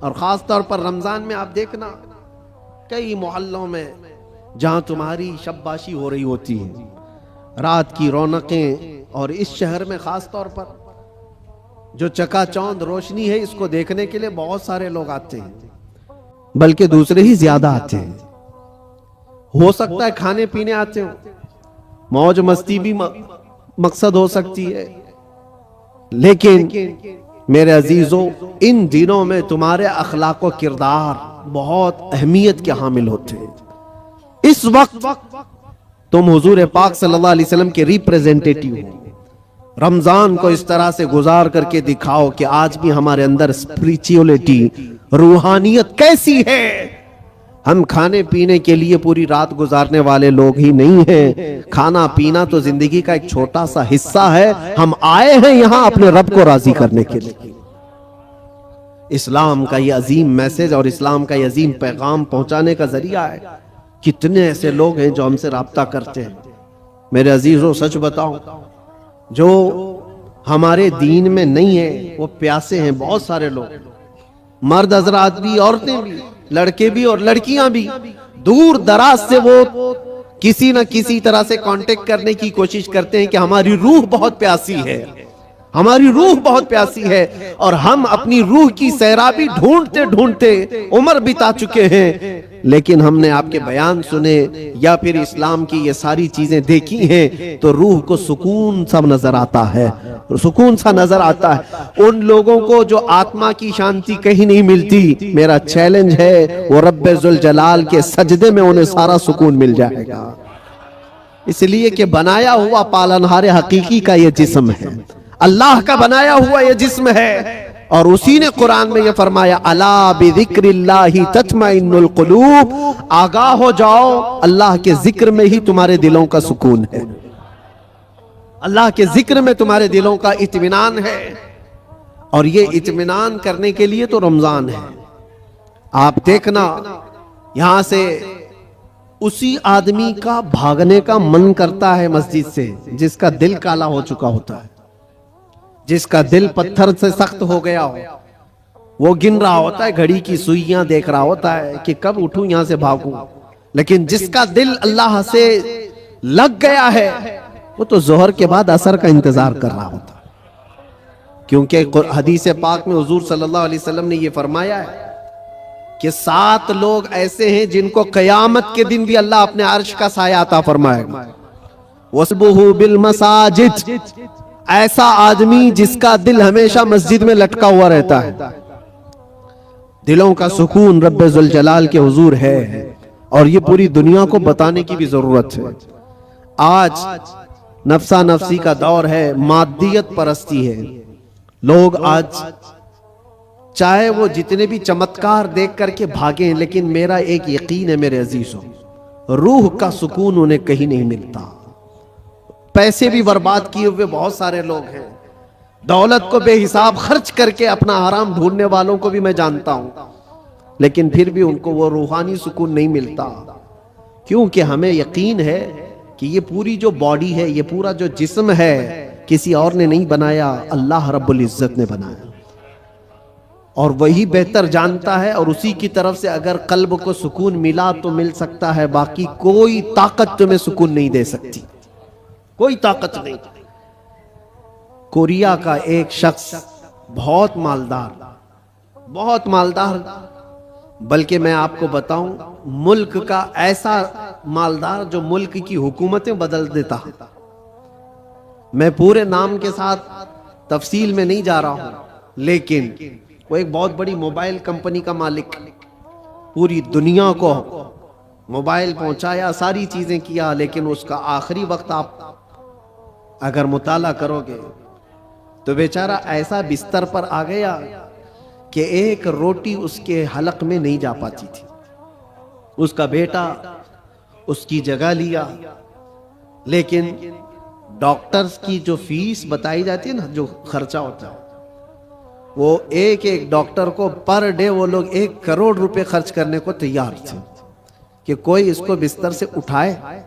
और ख़ास तौर पर रमज़ान में आप देखना कई मोहल्लों में जहाँ तुम्हारी शब्बाशी हो रही होती है, रात की रौनकें, और इस शहर में ख़ास तौर पर जो चकाचौंध रोशनी है इसको देखने के लिए बहुत सारे लोग आते हैं, बल्कि दूसरे ही ज्यादा आते हैं। हो सकता है खाने पीने आते हो, मौज मस्ती भी मकसद हो सकती है, लेकिन मेरे अजीजों इन दिनों में तुम्हारे अखलाक व किरदार बहुत अहमियत के हामिल होते हैं। इस वक्त तुम हुजूर पाक सल्लल्लाहु अलैहि वसल्लम के रिप्रेजेंटेटिव हो। रमजान को इस तरह से गुजार करके दिखाओ कि आज भी हमारे अंदर स्पिरिचुअलिटी, रूहानियत कैसी है। हम खाने पीने के लिए पूरी रात गुजारने वाले लोग ही नहीं हैं। खाना पीना तो जिंदगी का एक छोटा सा हिस्सा है। हम आए हैं यहां अपने रब को राजी करने के लिए। इस्लाम का ये अजीम मैसेज और इस्लाम का ये अजीम पैगाम पहुंचाने का जरिया है। कितने ऐसे लोग हैं जो हमसे राब्ता करते हैं। मेरे अजीजों सच बताओ, जो हमारे दीन में नहीं है वो प्यासे हैं बहुत सारे लोग, मर्द हजरात भी, औरतें भी, लड़के भी और लड़कियां भी। दूर दराज से वो किसी न किसी तरह से कांटेक्ट करने की कोशिश करते हैं कि हमारी रूह बहुत प्यासी है, हमारी रूह बहुत प्यासी है। और हम अपनी रूह की सैराबी ढूंढते ढूंढते उम्र बिता चुके हैं, लेकिन हमने आपके बयान सुने या फिर इस्लाम की ये सारी चीजें देखी हैं तो रूह को सुकून सा नजर आता है, सुकून सा नजर आता है। उन लोगों को जो आत्मा की शांति कहीं नहीं मिलती, मेरा चैलेंज है वो रब्बे जुल जलाल के सजदे में उन्हें सारा सुकून मिल जाएगा। इसलिए कि बनाया हुआ पालनहार हकीकी का ये जिस्म है, अल्लाह का बनाया हुआ ये जिस्म है। और उसी ने कुरान में ये फरमाया, अला बिज़िक्रिल्लाहि तत्मइन्नुल कुलूब, आगाह हो जाओ, अल्लाह के जिक्र में ही तुम्हारे दिलों का सुकून है, अल्लाह के जिक्र में तुम्हारे दिलों का इत्मीनान है। और ये इत्मीनान करने के लिए तो रमजान है। आप देखना यहां से उसी आदमी का भागने का मन करता है मस्जिद से जिसका दिल काला हो चुका होता है, जिसका दिल पत्थर से सख्त हो गया हो। वो गिन रहा होता है, घड़ी की सुइयां देख रहा होता है कि कब उठूं यहां से भागूं। लेकिन जिसका दिल अल्लाह से लग गया है वो तो जोहर के बाद असर का इंतजार कर रहा होता है। क्योंकि हदीस पाक में हुजूर सल्लल्लाहु अलैहि वसल्लम ने ये फरमाया है कि 7 लोग ऐसे हैं जिनको कयामत के दिन भी अल्लाह अपने अर्श का साया अता फरमाएगा। वस्बुहु बिल मसाजिद, ऐसा आदमी जिसका दिल हमेशा मस्जिद में लटका हुआ रहता है। दिलों का सुकून रब्बे जुल जलाल के हुजूर है, और ये पूरी दुनिया को बताने की भी जरूरत है। आज नफ्सा नफ्सी का दौर है, मादियत परस्ती है। लोग आज चाहे वो जितने भी चमत्कार देख करके भागे, लेकिन मेरा एक यकीन है मेरे अजीजों, रूह का सुकून उन्हें कहीं नहीं मिलता। पैसे भी बर्बाद किए हुए बहुत सारे लोग हैं, दौलत को बेहिसाब खर्च करके अपना आराम ढूंढने वालों को भी मैं जानता हूं, लेकिन फिर भी उनको वो रूहानी सुकून नहीं मिलता। क्योंकि हमें यकीन है कि ये पूरी जो बॉडी है, ये पूरा जो जिस्म है, किसी और ने नहीं बनाया, अल्लाह रब्बुल इज्जत ने बनाया, और वही बेहतर जानता है। और उसी की तरफ से अगर कल्ब को सुकून मिला तो मिल सकता है, बाकी कोई ताकत तुम्हें सुकून नहीं दे सकती, कोई ताकत नहीं। कोरिया का एक शख्स बहुत मालदार, बल्कि मैं आपको बताऊं मुल्क का ऐसा मालदार जो मुल्क की हुकूमतें बदल देता। मैं पूरे नाम के साथ तफसील में नहीं जा रहा हूं, लेकिन वो एक बहुत बड़ी मोबाइल कंपनी का मालिक, पूरी दुनिया को मोबाइल पहुंचाया, सारी चीजें किया, लेकिन उसका आखिरी वक्त आप अगर मुताला करोगे तो बेचारा ऐसा बिस्तर पर आ गया कि एक रोटी उसके हलक में नहीं जा पाती थी। उसका बेटा उसकी जगह लिया, लेकिन डॉक्टर्स की जो फीस बताई जाती है ना, जो खर्चा होता है, वो एक डॉक्टर को पर डे वो लोग 1 करोड़ रुपए खर्च करने को तैयार थे कि कोई इसको बिस्तर से उठाए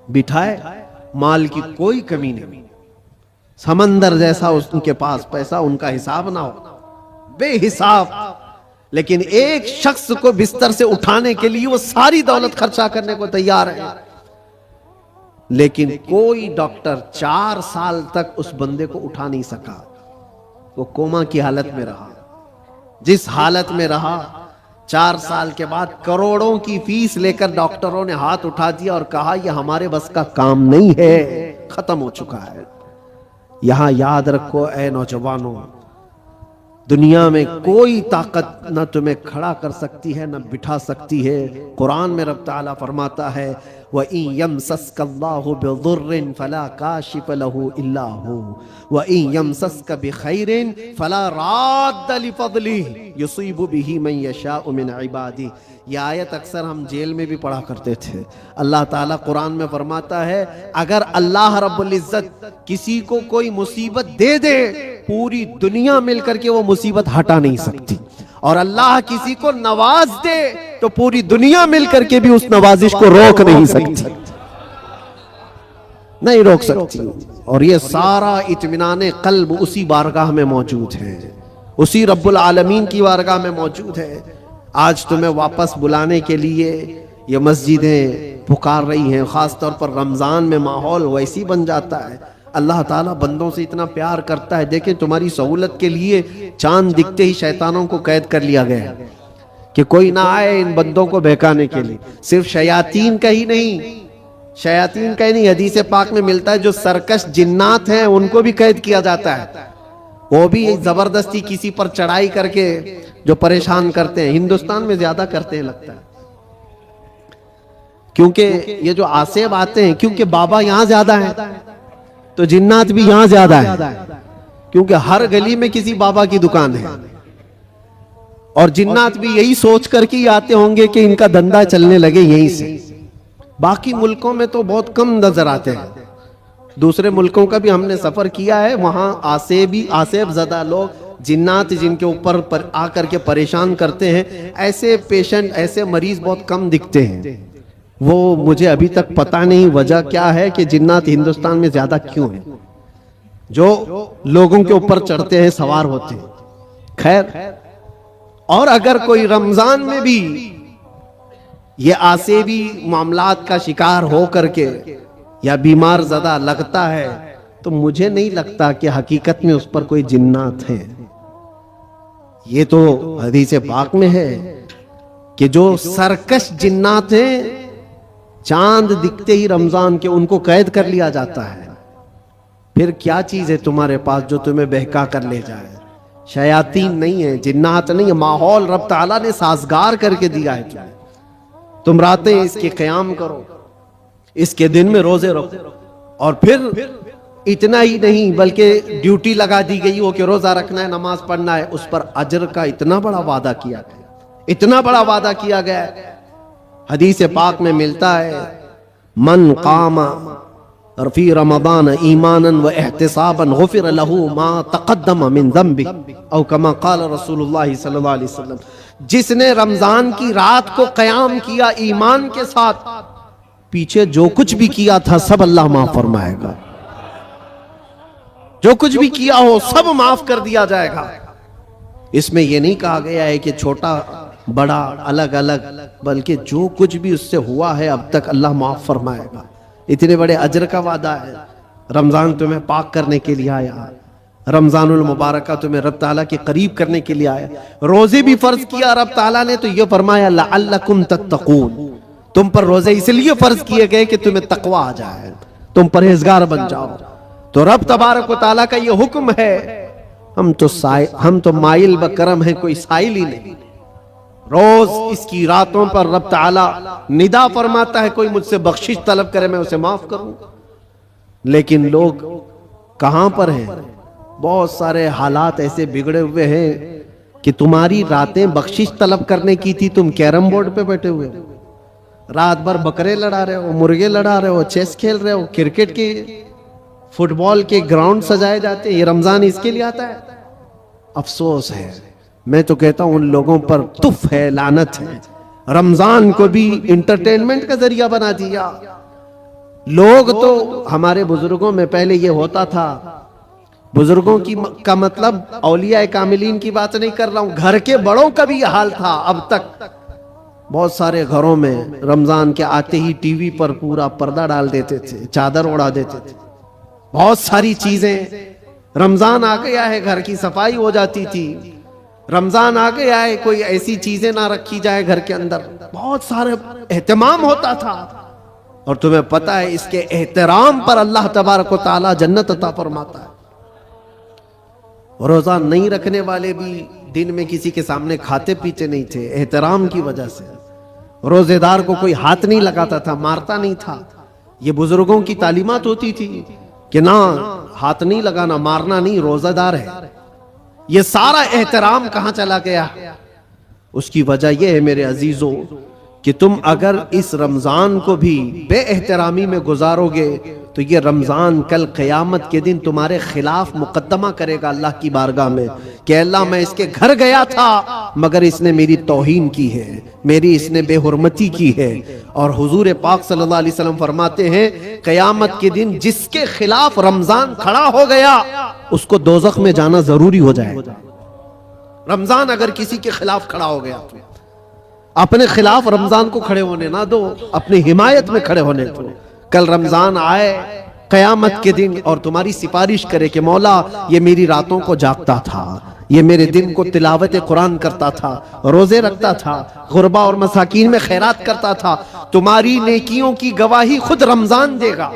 बिठाए, माल की कोई कमी नहीं। समंदर जैसा उनके पास पैसा, उनका हिसाब ना हो, बेहिसाब लेकिन एक शख्स को बिस्तर से उठाने के लिए वो सारी दौलत खर्चा करने को तैयार है। लेकिन कोई डॉक्टर 4 साल तक उस बंदे को उठा नहीं सका। वो कोमा की हालत में रहा। जिस हालत में रहा, 4 साल के बाद करोड़ों की फीस लेकर डॉक्टरों ने हाथ उठा दिया और कहा यह हमारे बस का काम नहीं है, खत्म हो चुका है। यहां याद रखो ऐ नौजवानों, दुनिया में कोई ताकत न तुम्हें खड़ा कर सकती है न बिठा सकती है। कुरान में रब ताला फरमाता है वइन यमसस्कल्लाहु बिदुर्रिन फला काशिफ लहू इल्ला हू वइन यमसस्क बिखैरिन फला राद्द लिफज़लिही युसीबु बिही मन यशाउ मिन इबादिही। यह आयत अक्सर हम जेल में भी पढ़ा करते थे। अल्लाह ताला कुरान में फरमाता है अगर अल्लाह रब्बुल इज्जत किसी को कोई मुसीबत दे दे, पूरी दुनिया मिलकर के वो मुसीबत हटा नहीं सकती। और अल्लाह किसी को नवाज दे तो पूरी दुनिया मिलकर के भी उस नवाजिश को रोक नहीं सकती, नहीं रोक सकती। और ये सारा इत्मीनान कल्ब उसी बारगाह में मौजूद है, उसी रब्बुल आलमीन की बारगाह में मौजूद है। आज तुम्हें वापस बुलाने के लिए ये मस्जिदें पुकार रही हैं। खास तौर पर रमजान में माहौल वैसी बन जाता है। अल्लाह ताला बंदों से इतना प्यार करता है। देखें तुम्हारी सहूलत के लिए चांद दिखते ही शैतानों को कैद कर लिया गया है कि कोई ना आए इन बंदों को बहकाने के लिए। सिर्फ शयातीन का ही नहीं, शयातीन का ही नहीं, हदीस पाक में मिलता है जो सरकश जिन्नात हैं उनको भी कैद किया जाता है। वो भी जबरदस्ती किसी पर चढ़ाई करके जो परेशान करते हैं। हिंदुस्तान में ज्यादा करते हैं लगता है, क्योंकि ये जो आसेब आते हैं, क्योंकि बाबा यहां ज्यादा है तो जिन्नात भी यहां ज्यादा है, क्योंकि हर गली में किसी बाबा की दुकान है। और जिन्नात भी यही सोच करके आते होंगे कि इनका धंधा चलने लगे यहीं से। बाकी मुल्कों में तो बहुत कम नजर आते हैं। दूसरे मुल्कों का भी हमने सफर किया है, वहां आसेब ज़दा लोग, जिन्नात जिनके ऊपर आकर के परेशान करते हैं, ऐसे पेशेंट, ऐसे मरीज बहुत कम दिखते हैं। वो मुझे अभी तक पता नहीं वजह क्या है कि जिन्नात हिंदुस्तान में ज्यादा क्यों है, जो लोगों के ऊपर चढ़ते हैं, सवार होते हैं। खैर, और अगर कोई रमजान में भी ये आसेबी मामलात का शिकार हो करके या बीमार ज़दा लगता है, तो मुझे नहीं लगता कि हकीकत में उस पर कोई जिन्नात है। ये तो हदीस पाक में है कि जो सरकश जिन्नात हैं, चांद दिखते ही रमजान के उनको कैद कर लिया जाता है। फिर क्या चीज है तुम्हारे पास जो तुम्हें बहका कर ले जाए? शयातीन नहीं है, जिन्नात नहीं है, माहौल रब ताला ने साजगार करके दिया है तुम्हें। तुम रातें इसके क़याम करो, इसके दिन में रोजे रखो। और फिर इतना ही नहीं बल्कि ड्यूटी लगा दी गई हो कि रोजा रखना है, नमाज पढ़ना है, उस पर अजर का इतना बड़ा वादा किया गया, इतना बड़ा वादा किया गया। हदीस पाक में मिलता है मन कामा फी रमज़ान ईमानन व एहतिसाबन गुफिर लहू मा तक़द्दम मिन ज़ंबि औ कमा क़ाल रसूलुल्लाह सल्लल्लाहु अलैहि वसल्लम। जिसने रमजान की रात को क़याम किया ईमान के साथ, पीछे जो कुछ भी किया था सब अल्लाह माफ फरमाएगा। जो कुछ भी किया हो सब माफ कर दिया जाएगा। इसमें यह नहीं कहा गया है कि छोटा बड़ा अलग अलग, बल्कि जो कुछ भी उससे हुआ है अब तक अल्लाह माफ फरमाएगा। इतने बड़े अजर का वादा है। रमजान तुम्हें पाक करने के लिए आया, रमजानुल मुबारक तुम्हें रब ताला के करीब करने के लिए आया। रोजे भी फर्ज किया रब ताला ने तो यह फरमाया लअल्लकुम तत्तकून, तुम पर रोजे इसलिए फर्ज किए गए कि तुम्हें तकवा आ जाए, तुम परहेजगार बन जाओ। तो रब तबारक व तआला का यह हुक्म है। हम तो माइल ब करम है, कोई साइल ही नहीं। रोज इसकी रातों पर रब ताला निदा फरमाता है, कोई मुझसे बख्शिश तलब करे मैं उसे माफ करूं। लेकिन लोग कहां पर हैं? बहुत सारे हालात ऐसे बिगड़े हुए हैं कि तुम्हारी रातें बख्शिश तलब करने की थी, तुम कैरम बोर्ड पे बैठे हुए हो, रात भर बकरे लड़ा रहे हो, मुर्गे लड़ा रहे हो, चेस खेल रहे हो, क्रिकेट के फुटबॉल के ग्राउंड सजाए जाते हैं। ये रमजान इसके लिए आता है। अफसोस है, मैं तो कहता हूं उन लोगों पर तुफ है, लानत है। रमजान को भी इंटरटेनमेंट का जरिया बना दिया। लोग तो, हमारे बुजुर्गों में पहले ये होता था बुजुर्गों की का मतलब औलिया कामिलीन की बात नहीं कर रहा हूं, घर के बड़ों का भी यह हाल था। अब तक बहुत सारे घरों में रमजान के आते ही टीवी पर पूरा पर्दा डाल देते थे, चादर उड़ा देते थे। बहुत सारी चीजें, रमजान आ गया है घर की सफाई हो जाती थी, रमजान आ गया है कोई ऐसी चीजें ना रखी जाए घर के अंदर, बहुत सारे एहतमाम होता था। और तुम्हें पता है इसके एहतराम पर अल्लाह तबारक व तआला जन्नत अता फरमाता है। रोजा नहीं रखने वाले भी दिन में किसी के सामने खाते पीते नहीं थे, एहतराम की वजह से। रोजेदार को कोई हाथ नहीं लगाता था, मारता नहीं था। ये बुजुर्गों की तालीमात होती थी कि ना हाथ नहीं लगाना, मारना नहीं, रोजादार है। ये सारा एहतराम कहां चला गया? उसकी वजह यह है मेरे अजीजों कि तुम अगर इस रमजान को भी बेएहतरामी में गुजारोगे तो ये रमजान कल क़यामत के दिन तुम्हारे खिलाफ मुकद्दमा करेगा अल्लाह की बारगाह में कि अल्लाह मैं इसके घर गया था मगर इसने मेरी तौहीन की है, मेरी इसने बेहुरमती की है। और हुजूर पाक सल्लल्लाहु अलैहि वसल्लम फरमाते हैं क़यामत के दिन जिसके खिलाफ रमजान खड़ा हो गया उसको दोज़ख में जाना जरूरी हो जाएगा। रमजान अगर किसी के खिलाफ खड़ा हो गया तो अपने खिलाफ रमजान को खड़े होने ना दो, अपनी हिमायत में खड़े होने दो। कल रमजान आए कयामत के दिन और तुम्हारी सिफारिश करे कि मौला ये मेरी रातों को जागता था, ये मेरे दिन को तिलावत कुरान करता था, रोजे रखता था, गुरबा और मसाकीन में खैरात करता था, तुम्हारी नेकियों की गवाही खुद रमजान देगा।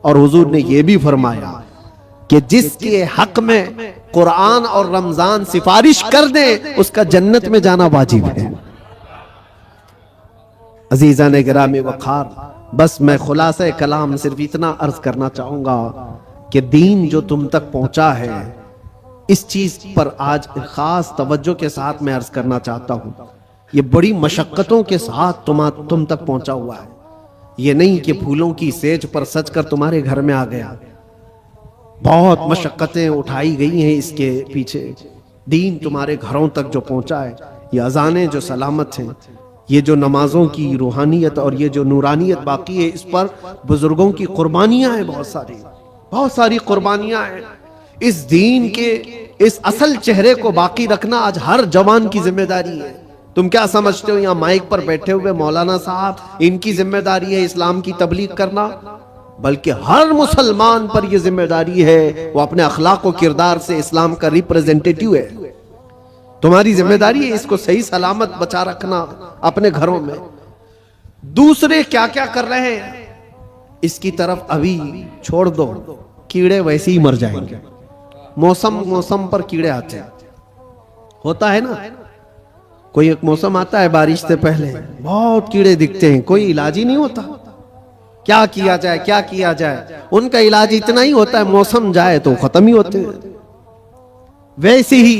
और हुजूर ने यह भी फरमाया कि जिसके हक में कुरान और रमजान सिफारिश कर दे उसका जन्नत में जाना वाजिब है। अजीजा ने गिरामी वखार, बस मैं खुलासा कलाम सिर्फ इतना अर्ज करना चाहूंगा कि दीन जो तुम तक पहुंचा है इस चीज पर आज खास तवज्जो के साथ मैं अर्ज करना चाहता हूं। ये बड़ी मशक्कतों के साथ तुम तक पहुंचा हुआ है। ये नहीं कि फूलों की सेज पर सज कर तुम्हारे घर में आ गया। बहुत मशक्कतें उठाई गई हैं इसके पीछे। दीन तुम्हारे घरों तक जो पहुंचा है, ये अजानें जो सलामत हैं, ये जो नमाजों की रूहानियत और ये जो नूरानियत बाकी है, इस पर बुजुर्गों की कुर्बानियां हैं, बहुत सारी कुर्बानियां हैं। इस दीन के इस असल चेहरे को बाकी रखना आज हर जवान की जिम्मेदारी है। तुम क्या समझते हो यहाँ माइक पर बैठे हुए मौलाना साहब इनकी जिम्मेदारी है इस्लाम की तबलीग करना? बल्कि हर मुसलमान पर यह जिम्मेदारी है वो अपने अखलाक और किरदार से इस्लाम का रिप्रेजेंटेटिव है। तुम्हारी जिम्मेदारी है इसको सही सलामत बचा रखना अपने घरों में। दूसरे क्या क्या कर रहे हैं इसकी तरफ अभी छोड़ दो, कीड़े वैसे ही मर जाएंगे। मौसम पर कीड़े आते हैं, होता है ना। कोई एक मौसम आता है बारिश से पहले बहुत कीड़े दिखते हैं, कोई इलाज ही नहीं होता। क्या किया जाए क्या किया जाए, उनका इलाज इतना ही होता है मौसम जाए तो खत्म ही होते हैं। वैसे ही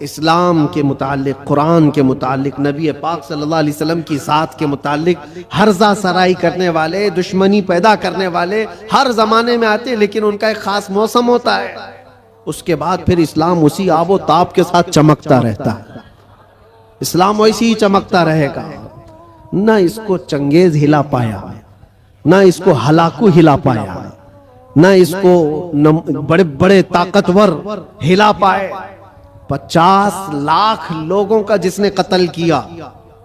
इस्लाम के मुतालिक, कुरान के मुतालिक, नबी पाक सल्लल्लाहु अलैहि वसल्लम की साथ के मुतालिक हर्जा सराई करने वाले, दुश्मनी पैदा करने वाले हर जमाने में आते हैं, लेकिन उनका एक खास मौसम होता है। उसके बाद फिर इस्लाम उसी आबो ताप के साथ चमकता रहता है। इस्लाम वैसे ही चमकता रहेगा। ना इसको चंगेज हिला पाया, ना इसको हलाकू हिला पाया, ना इसको बड़े बड़े ताकतवर हिला पाए। 50 लाख लोगों का जिसने कत्ल किया,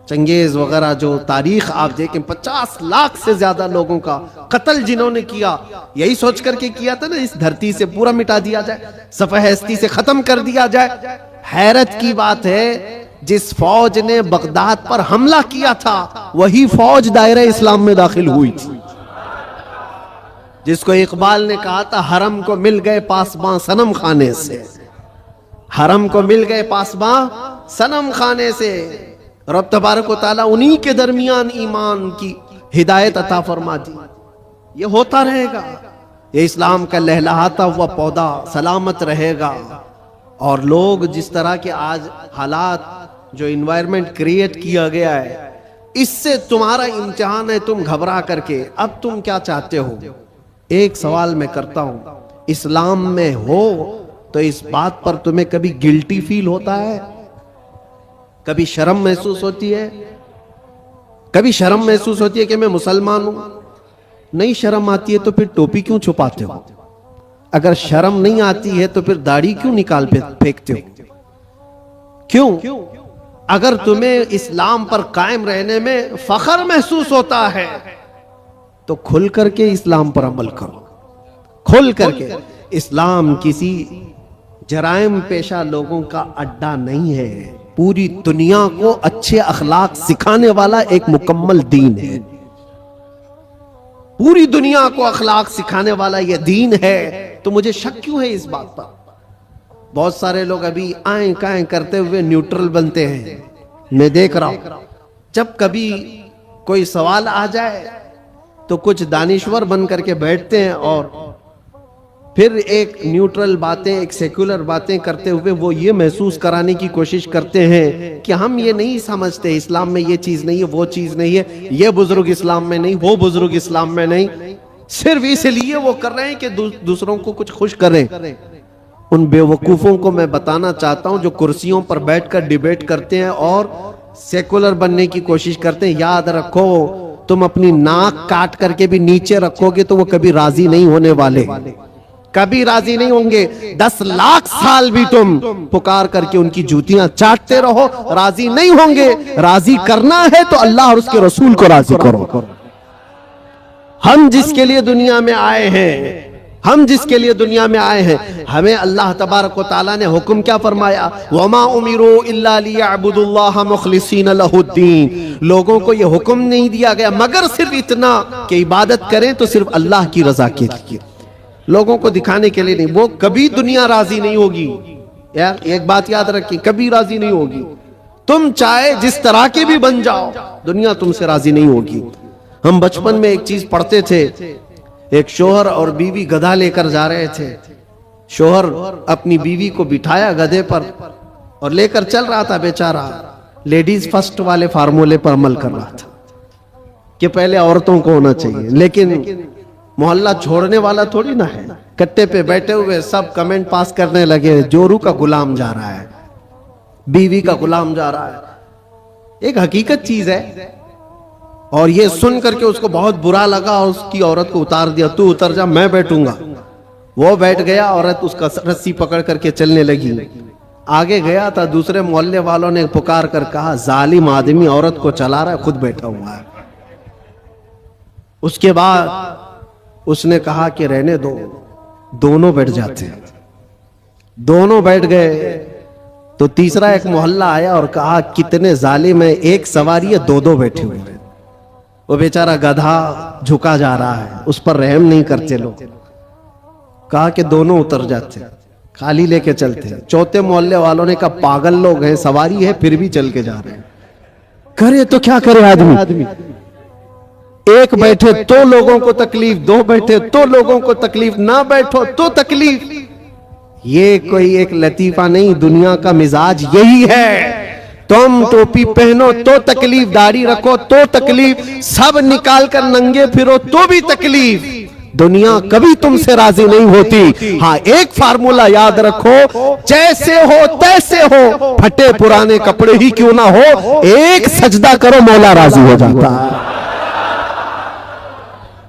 चंगेज वगैरह जो तारीख आप देखें, 50 लाख से ज्यादा लोगों का कत्ल जिन्होंने किया, यही सोच करके किया था ना इस धरती से पूरा मिटा दिया जाए, सफ़े-हस्ती से खत्म कर दिया जाए। हैरत की बात है जिस फौज ने बगदाद पर हमला किया था वही फौज दायरे इस्लाम में दाखिल हुई थी। जिसको इकबाल ने कहा था हरम को मिल गए पासबां सनम खाने से, हरम को मिल गए पासबां सनम खाने से। रब तबारक व तआला उन्हीं के दरमियान ईमान की हिदायत अता फरमा दी। ये होता रहेगा, ये इस्लाम का लहलहाता हुआ पौधा सलामत रहेगा। और लोग जिस तरह के आज हालात जो इन्वायरमेंट क्रिएट किया गया है, इससे तुम्हारा इम्तिहान है। तुम घबरा करके अब तुम क्या चाहते हो? एक सवाल मैं करता हूं, इस्लाम में हो तो इस बात पर तुम्हें कभी गिल्टी फील होता है? कभी शर्म महसूस होती है? कभी शर्म महसूस होती है कि मैं मुसलमान हूं? नहीं शर्म आती है तो फिर टोपी क्यों छुपाते हो? अगर शर्म नहीं आती है तो फिर दाढ़ी क्यों निकाल फेंकते हो? क्यों? अगर तुम्हें इस्लाम पर कायम रहने में फख्र महसूस होता है तो खुल करके इस्लाम पर अमल करो, खुल करके। इस्लाम किसी जराइम पेशा लोगों का अड्डा नहीं है, पूरी दुनिया को अच्छे अखलाक सिखाने वाला एक मुकम्मल दीन है। पूरी दुनिया को अखलाक सिखाने वाला यह दीन है। तो मुझे शक क्यों है इस बात पर? बहुत सारे लोग अभी आए काए करते हुए न्यूट्रल बनते हैं। मैं देख रहा हूं जब कभी कोई सवाल आ जाए तो कुछ दानिश्वर बन करके बैठते हैं और फिर एक न्यूट्रल बातें, एक सेक्युलर बातें करते हुए वो ये महसूस कराने की कोशिश करते हैं कि हम ये नहीं समझते, इस्लाम में ये चीज नहीं है, वो चीज नहीं है, ये बुजुर्ग इस्लाम में नहीं, वो बुजुर्ग इस्लाम में नहीं। सिर्फ इसलिए वो कर रहे हैं कि दूसरों को कुछ खुश करें। उन बेवकूफों को मैं बताना चाहता हूं जो कुर्सियों पर बैठकर डिबेट करते हैं और सेकुलर बनने की कोशिश करते हैं। याद रखो, तुम अपनी नाक काट करके भी नीचे रखोगे तो वो कभी राजी नहीं होने वाले, कभी राजी नहीं होंगे। 10 लाख साल भी तुम पुकार करके उनकी जूतियां चाटते रहो, राजी नहीं होंगे। राजी करना है तो अल्लाह और उसके रसूल को राजी करो। हम जिसके लिए दुनिया में आए हैं, हम जिसके लिए दुनिया में आए हैं, हमें अल्लाह तबारक व तआला ने हुक्म क्या फरमाया? वमा उमिरू इल्ला लियअबुदुल्लाह मुखलिसीन लहुद्दीन। लोगों को यह हुक्म नहीं दिया गया मगर सिर्फ इतना कि इबादत करें तो सिर्फ अल्लाह की रजा के लिए, लोगों को दिखाने के लिए नहीं। वो कभी दुनिया राजी नहीं होगी यार, एक बात याद रखिए, कभी राजी नहीं होगी। तुम चाहे जिस तरह के भी बन जाओ, दुनिया तुमसे राजी नहीं होगी। हम बचपन में एक चीज पढ़ते थे, एक शोहर और बीवी गधा लेकर जा रहे थे। शोहर अपनी बीवी को बिठाया गधे पर और लेकर चल रहा था। बेचारा लेडीज फर्स्ट वाले फार्मूले पर अमल कर रहा था कि पहले औरतों को होना चाहिए, लेकिन मोहल्ला छोड़ने वाला थोड़ी ना है। कट्टे पे बैठे हुए सब कमेंट पास करने लगे, जोरू का गुलाम जा रहा है, बीवी का गुलाम जा रहा है। एक हकीकत चीज है। और ये सुन करके उसको बहुत बुरा लगा और उसकी औरत को उतार दिया, तू उतर जा, मैं बैठूंगा। वो बैठ गया, औरत उसका रस्सी पकड़ करके चलने लगी। आगे गया था, दूसरे मोहल्ले वालों ने पुकार कर कहा, जालिम आदमी औरत को चला रहा है, खुद बैठा हुआ है। उसके बाद उसने कहा कि रहने दो, दोनों बैठ जाते हैं। दोनों बैठ गए तो तीसरा एक मोहल्ला आया और कहा, कितने जालिम है, एक सवारी है, दो बैठे हुए हैं। वो बेचारा गधा झुका जा रहा है, उस पर रहम नहीं करते लोग। कहा कि दोनों उतर जाते, खाली लेके चलते हैं। चौथे मोहल्ले वालों ने कहा, पागल लोग हैं, सवारी है फिर भी चल के जा रहे हैं, करे तो क्या करे आदमी। एक बैठे तो लोगों को तकलीफ, दो बैठे तो लोगों को तकलीफ, ना बैठो तो तकलीफ। ये कोई एक लतीफा नहीं, दुनिया का मिजाज यही है। तुम टोपी पहनो तो तकलीफ, दाढ़ी रखो तो तकलीफ, सब निकाल कर नंगे फिरो तो भी तकलीफ। दुनिया कभी तुमसे राजी नहीं होती। हाँ, एक फार्मूला याद रखो, जैसे हो तैसे हो, फटे पुराने कपड़े ही क्यों ना हो, एक सजदा करो मौला राजी हो जाता है।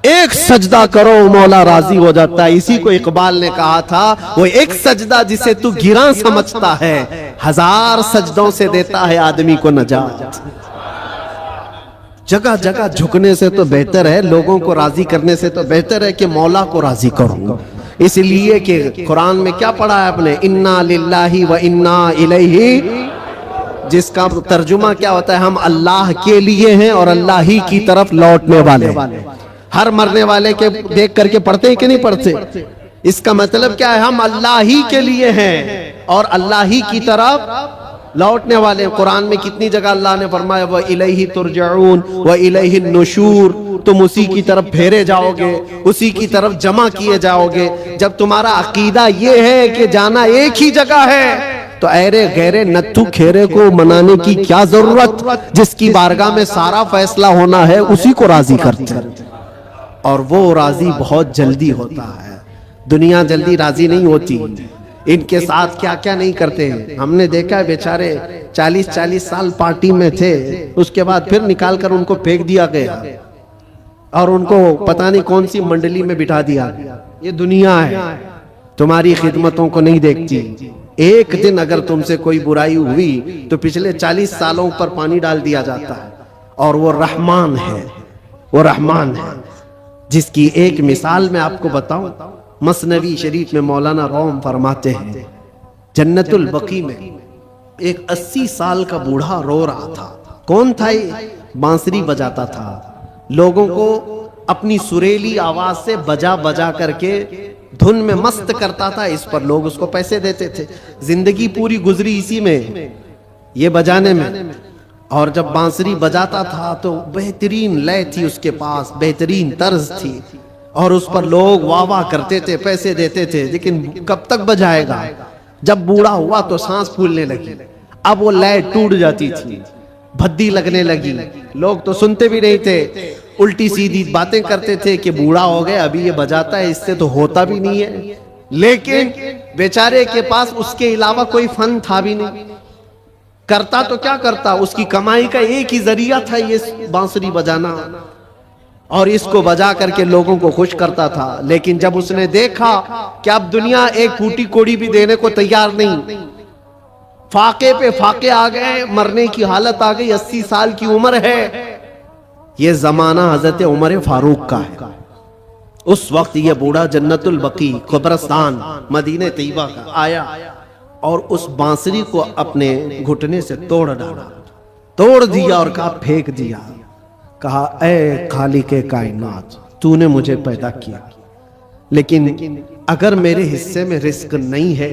एक सजदा करो मौला राजी हो जाता है। इसी को इकबाल ने कहा था, वो एक सजदा जिसे तू गिरा समझता है, 1000 सजदों से देता है आदमी को नजात। जगह जगह झुकने से तो बेहतर है, लोगों को राजी करने से तो बेहतर है कि मौला को राजी करो। इसलिए कि कुरान में क्या पढ़ा है आपने, इन्ना लिल्लाही व इन्ना इलैहि, जिसका तर्जुमा क्या होता है, हम अल्लाह के लिए हैं और अल्लाह ही की तरफ लौटने वाले। हर मरने वाले के देख करके पढ़ते हैं कि नहीं पढ़ते? इसका मतलब क्या है, हम अल्लाह ही के लिए हैं और अल्लाह ही की तरफ लौटने वाले। कुरान में कितनी जगह अल्लाह ने फरमाया, व इलैहि तुरजऊन व इलैहि नुशूर, तुम उसी की तरफ फेरे जाओगे, उसी की तरफ जमा किए जाओगे। जब तुम्हारा अकीदा ये है कि जाना एक ही जगह है, तो ऐरे गैरे नत्थु खेरे को मनाने की क्या जरूरत? जिसकी बारगाह में सारा फैसला होना है उसी को राजी करते हैं, और वो राजी बहुत जल्दी होता है। दुनिया जल्दी राजी नहीं होती। इनके साथ क्या क्या नहीं करते हैं। हमने देखा है, बेचारे 40-40 साल पार्टी में थे, उसके बाद फिर निकाल कर उनको फेंक दिया गया और उनको पता नहीं कौन सी मंडली में बिठा दिया। ये दुनिया है। तुम्हारी खिदमतों को नहीं देखती। एक दिन अगर तुमसे कोई बुराई हुई तो पिछले 40 सालों पर पानी डाल दिया जाता है। और वो रहमान है, वो रहमान है, जिसकी एक मिसाल मैं आपको बताऊं। मसनवी शरीफ में मौलाना रोम फरमाते हैं, जन्नतुल बकी में एक 80 साल का बूढ़ा रो रहा था। कौन था ये? बांसुरी बजाता था, लोगों को अपनी सुरीली आवाज से बजा बजा करके धुन में मस्त करता था। इस पर लोग उसको पैसे देते थे। जिंदगी पूरी गुजरी इसी में, ये बजाने में। और जब बांसुरी बजाता था तो बेहतरीन लय थी उसके पास, बेहतरीन तर्ज थी, और उस पर लोग वाह वाह करते थे, पैसे देते थे। लेकिन कब तक बजाएगा? जब बूढ़ा हुआ तो सांस फूलने लगी। अब वो लय टूट जाती थी, भद्दी लगने लगी। लोग तो सुनते भी नहीं थे, उल्टी सीधी बातें करते थे कि बूढ़ा हो गया, अभी ये बजाता है, इससे तो होता भी नहीं है। लेकिन बेचारे के पास उसके अलावा कोई फन था भी नहीं। करता तो क्या करता, उसकी कमाई का एक ही जरिया था ये बांसुरी बजाना, और इसको बजा करके लोगों को खुश करता था। लेकिन जब उसने देखा कि अब दुनिया एक फूटी कोड़ी भी देने को तैयार नहीं, फाके पे फाके आ गए, मरने की हालत आ गई, 80 साल की उम्र है। ये जमाना हजरत उमर फारूक का है। उस वक्त ये बूढ़ा जन्नतुल बकी कब्रिस्तान मदीने तैयबा का आया और उस बांसुरी को अपने घुटने से तोड़ डाला, तोड़ दिया और कहा फेंक दिया। कहा, ऐ खालिके कायनात, तूने मुझे पैदा किया, लेकिन अगर मेरे हिस्से में रिस्क नहीं है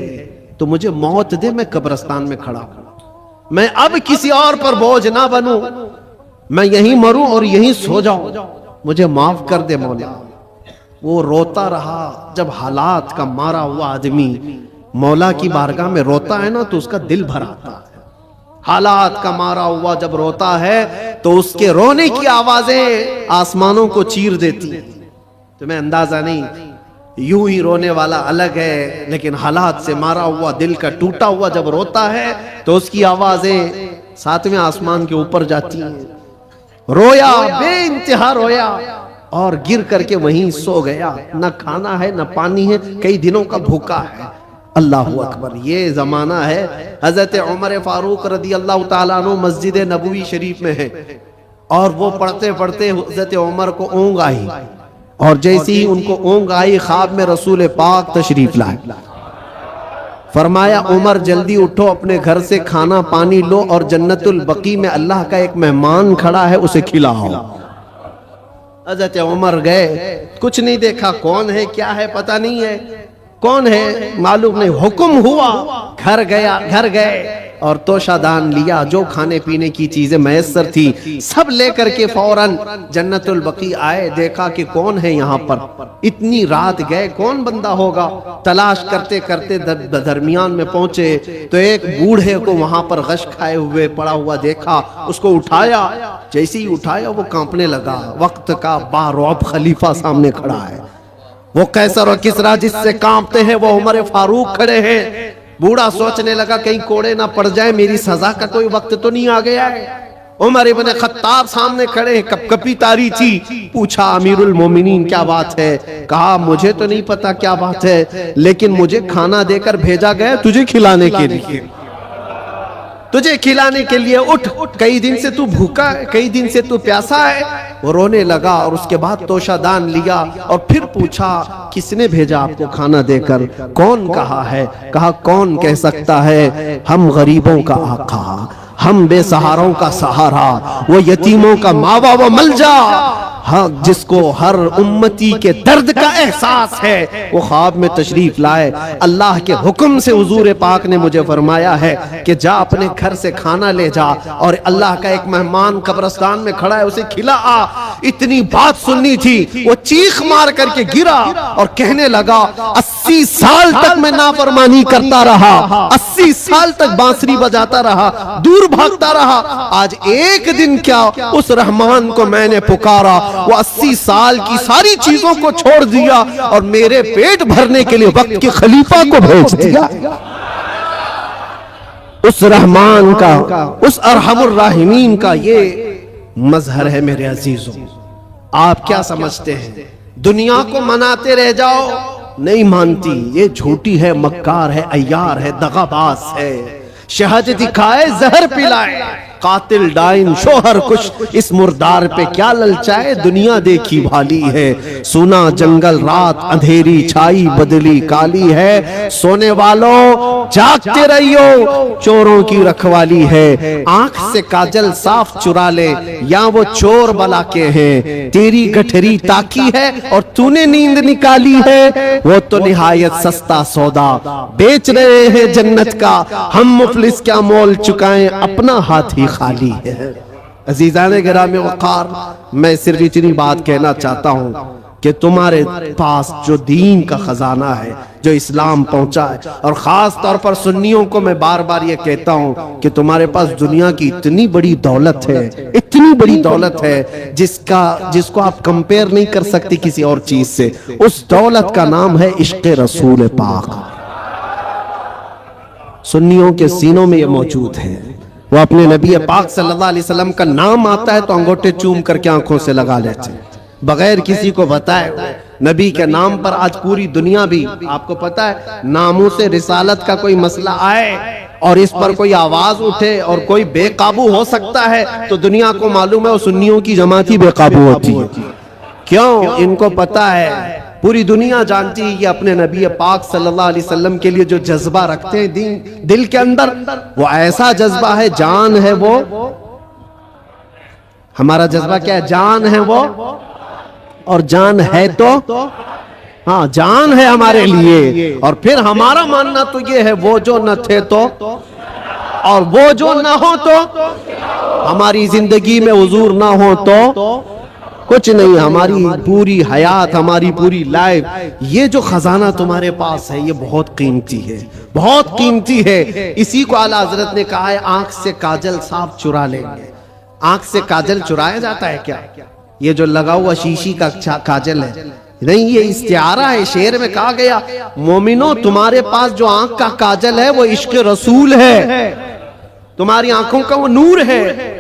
तो मुझे मौत दे, मैं कब्रिस्तान में खड़ा हूं। मैं अब किसी और पर बोझ ना बनूं, मैं यहीं मरूं और यहीं सो जाऊं, मुझे माफ कर दे मौला। वो रोता रहा। जब हालात का मारा हुआ आदमी मौला की बारगाह में रोता है ना तो उसका दिल भर आता है। हालात का मारा हुआ जब रोता है तो उसके रोने की आवाजें आसमानों को चीर देती हैं। तुम्हें अंदाजा नहीं, यूं ही रोने वाला अलग है, लेकिन हालात से मारा हुआ, दिल का टूटा हुआ जब रोता है तो उसकी आवाजें 7वें आसमान के ऊपर जाती हैं। रोया, बेइंतहा रोया और गिर करके वहीं सो गया। न खाना है न पानी है, कई दिनों का भूखा है। अल्लाहु अकबर। ये जमाना है हजरत उमर फारूक रदी अल्लाह ताला अन्हु मस्जिद नबवी शरीफ में है, और वो पढ़ते पढ़ते हजरत उमर को ऊँग आई, और जैसे ही उनको ऊँग आई ख्वाब में रसूल पाक तशरीफ लाए। फरमाया, उमर जल्दी उठो, अपने घर से खाना पानी लो और जन्नतुल बकी में अल्लाह का एक मेहमान खड़ा है, उसे खिलाओ। हजरत उमर गए, कुछ नहीं देखा, कौन है क्या है पता नहीं है, कौन है मालूम नहीं। हुक्म हुआ, घर गया, घर गए और तोशादान लिया, जो खाने पीने की चीजें मैसर थी सब लेकर के फौरन जन्नतुल बकी आए। देखा कि कौन है यहाँ पर, इतनी रात गए, कौन बंदा होगा। तलाश करते करते दरमियान में पहुंचे तो एक बूढ़े को वहां पर गश खाए हुए पड़ा हुआ देखा, उसको उठाया। जैसे ही उठाया वो कांपने लगा। वक्त का बारौब खलीफा सामने खड़ा है, वो कैसर और किसरा जिससे कांपते हैं वो उमर फारूक खड़े हैं। बूढ़ा सोचने लगा कहीं कोड़े ना पड़ जाए, मेरी सजा का कोई वक्त तो नहीं आ गया है। उमर इब्ने खत्ताब सामने खड़े हैं, कपकपी तारी थी। पूछा, अमीरुल मोमिनीन क्या बात है? कहा, मुझे तो नहीं पता क्या बात है, लेकिन मुझे खाना देकर भेजा गया तुझे खिलाने के लिए, तुझे खिलाने के लिए। उठ, कई दिन से तू भूखा है, कई दिन से तू प्यासा है। वो रोने लगा और उसके बाद तोशादान लिया और फिर पूछा, किसने भेजा आपको खाना देकर? कौन कहा है? कहा, कौन कह सकता है? हम गरीबों का आका, हम बेसहारों का सहारा, वो यतीमों का मावा व मलजा, हाँ, जिसको हर उम्मती के दर्द का एहसास है, वो ख्वाब में तशरीफ लाए। अल्लाह के हुक्म से हुजूर पाक ने मुझे फरमाया है कि जा अपने घर से खाना ले जा, और अल्लाह का एक मेहमान कब्रिस्तान में खड़ा है, उसे खिला आ। इतनी बात सुननी थी, वो चीख मार करके गिरा और कहने लगा, 80 साल तक मैं नाफरमानी करता रहा, 80 साल तक बांसुरी बजाता रहा, दूर भागता रहा, आज एक दिन क्या उस रहमान को मैंने पुकारा, वो 80 साल की सारी चीजों को छोड़ दिया और मेरे पेट भरने के लिए वक्त के खलीफा को भेज दिया। उस रहमान का, उस अरहमुर राहिमीन का ये मजहर है मेरे अजीजों। आप क्या समझते हैं? दुनिया को मनाते रह जाओ, नहीं मानती, ये झूठी है, मक्कार है, अय्यार है, दगाबाज है। शहद दिखाए जहर पिलाए, कातिल डाइन शोहर कुछ, इस मुर्दार पे क्या ललचाए, दुनिया देखी भाली है। सुना जंगल रात अंधेरी छाई बदली काली है, सोने वालों जागते रहियो चोरों की रखवाली है। आंख से काजल साफ चुरा ले या वो चोर बला के हैं, तेरी गठरी ताकी है और तूने नींद निकाली है। वो तो निहायत सस्ता सौदा बेच रहे हैं जन्नत का, हम मुफलिस क्या मोल चुकाएं, अपना हाथ ही खाली है। अजीजाने गिरामी वक़ार, मैं सिर्फ इतनी बात कहना चाहता हूं कि तुम्हारे पास जो दीन का खजाना है, जो इस्लाम पहुंचा है, और खास तौर पर सुन्नियों को मैं बार बार ये कहता हूं कि तुम्हारे पास दुनिया की इतनी बड़ी दौलत है, इतनी बड़ी दौलत है जिसको आप कंपेयर नहीं कर सकते किसी और चीज से। उस दौलत का नाम है इश्क़ रसूल पाक। सुन्नियों के सीनों में ये मौजूद है। वो अपने नबी पाक सल्लल्लाहु अलैहि वसल्लम का नाम आता है तो अंगूठे चूम करके आंखों से लगा लेते हैं, बगैर किसी को बताए। नबी के नाम पर आज पूरी दुनिया भी, आपको पता है, नामों से रिसालत का कोई मसला आए और इस पर कोई आवाज उठे और कोई बेकाबू हो सकता है तो दुनिया को मालूम है वो सुन्नियों की जमात ही बेकाबू होती है। क्यों? इनको पता है, पूरी दुनिया जानती है कि अपने नबी पाक सल्लल्लाहु अलैहि वसल्लम के लिए जो जज्बा रखते हैं दिल के अंदर, वो ऐसा जज्बा है, जान है वो। हमारा जज्बा क्या है? जान है वो, और जान है तो हाँ, जान है हमारे लिए। और फिर हमारा मानना तो ये है, वो जो न थे तो, और वो जो ना हो तो, हमारी जिंदगी में हुजूर ना हो तो कुछ नहीं। हमारी पूरी हयात, हमारी पूरी लाइफ, ये जो खजाना तुम्हारे पास है, ये बहुत कीमती है, बहुत कीमती है। इसी को आला हजरत ने कहा है, आंख से काजल साफ चुरा लेंगे। आंख से काजल चुराया जाता है क्या? ये जो लगा हुआ शीशी का काजल है नहीं, ये इस्तिआरा है। शेर में कहा गया, मोमिनो तुम्हारे पास जो आंख का काजल है वो इश्क रसूल है, तुम्हारी आंखों का वो नूर है।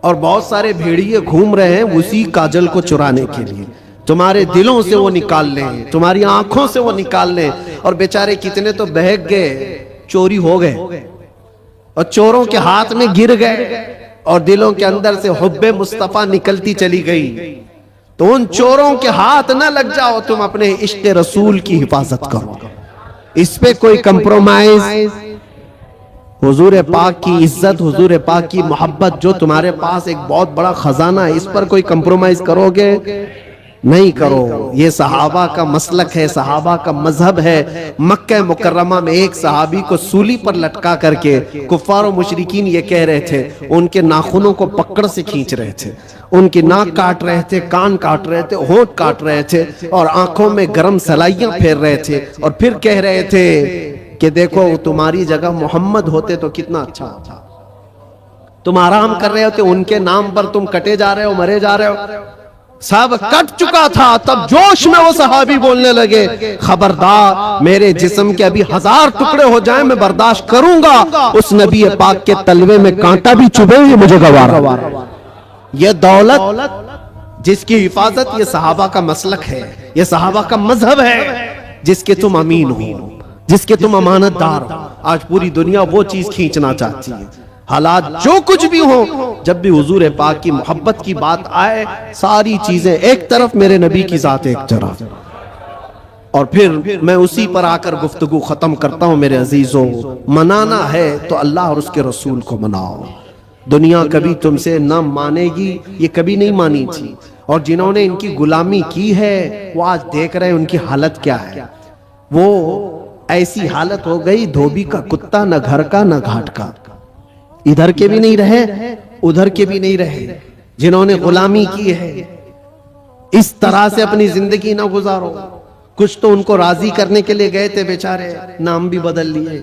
और बहुत सारे भेड़िए घूम रहे हैं उसी काजल को चुराने के लिए। तुम्हारे दिलों से वो निकाल लें, तुम्हारी आंखों से वो निकाल लें। और बेचारे कितने तो बहक गए, चोरी हो गए और चोरों के हाथ में गिर गए, और दिलों के अंदर से हुब्बे मुस्तफा निकलती चली गई। तो उन चोरों के हाथ न लग जाओ, तुम अपने इश्क रसूल की हिफाजत करो। इस पे कोई कंप्रोमाइज, हुजूर पाक की इज्जत, हुजूर पाक की मोहब्बत जो तुम्हारे पास एक बहुत बड़ा खजाना है, इस पर कोई कंप्रोमाइज करोगे? नहीं करो। ये सहाबा का मसलक है, सहाबा का मजहब है। मक्का मुकर्रमा में एक सहाबी को सूली पर लटका करके कुफ्फार और मुशरिकीन ये कह रहे थे, उनके नाखूनों को पकड़ से खींच रहे थे, उनकी नाक काट रहे थे, कान काट रहे थे, होंठ काट रहे थे, और आंखों में गर्म सलाइयां फेर रहे थे। और फिर कह रहे थे कि देखो, तुम्हारी जगह मोहम्मद होते तो कितना अच्छा होता। तुम आराम कर रहे होते, उनके नाम पर तुम कटे जा रहे हो, मरे जा रहे हो। सब कट चुका था, तब जोश में वो सहाबी बोलने लगे, खबरदार, मेरे जिस्म के अभी 1000 टुकड़े हो जाएं, मैं बर्दाश्त करूंगा, उस नबी पाक के तलवे में कांटा भी चुभे, ये मुझे गवारा। ये दौलत जिसकी हिफाजत, ये सहाबा का मसलक है, ये सहाबा का मजहब है, जिसके तुम अमीन हो, जिसके तुम अमानतदार हो। आज पूरी दुनिया वो चीज खींचना चाहती है। हालात जो कुछ भी हो, जब भी हुजूर पाक की मोहब्बत की बात आए, सारी चीजें एक तरफ, मेरे नबी की जात एक तरफ। और फिर मैं उसी पर आकर गुफ्तगू खत्म करता हूं। मेरे अजीजों, मनाना है तो अल्लाह और उसके रसूल को मनाओ। दुनिया कभी तुमसे न मानेगी, ये कभी नहीं मानी थी। और जिन्होंने इनकी गुलामी की है, वो आज देख रहे हैं उनकी हालत क्या है। वो ऐसी हालत हो गई, धोबी का कुत्ता, न घर का न घाट का, इधर के भी नहीं रहे, उधर के भी नहीं रहे। जिन्होंने गुलामी की है, इस तरह से अपनी जिंदगी ना गुजारो। कुछ तो उनको राजी करने के लिए गए थे बेचारे, नाम भी बदल लिए,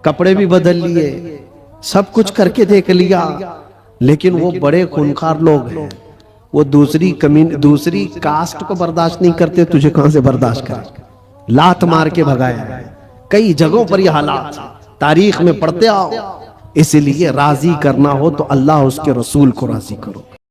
कपड़े भी बदल लिए, सब कुछ करके देख लिया, लेकिन वो बड़े खूंखार लोग हैं। वो दूसरी कास्ट को बर्दाश्त नहीं करते, तुझे कहां से बर्दाश्त करे। लात मार के भगाया। कई जगहों पर यह हालात तारीख में पढ़ते आओ। इसलिए राजी करना हो तो अल्लाह उसके रसूल को राजी करो।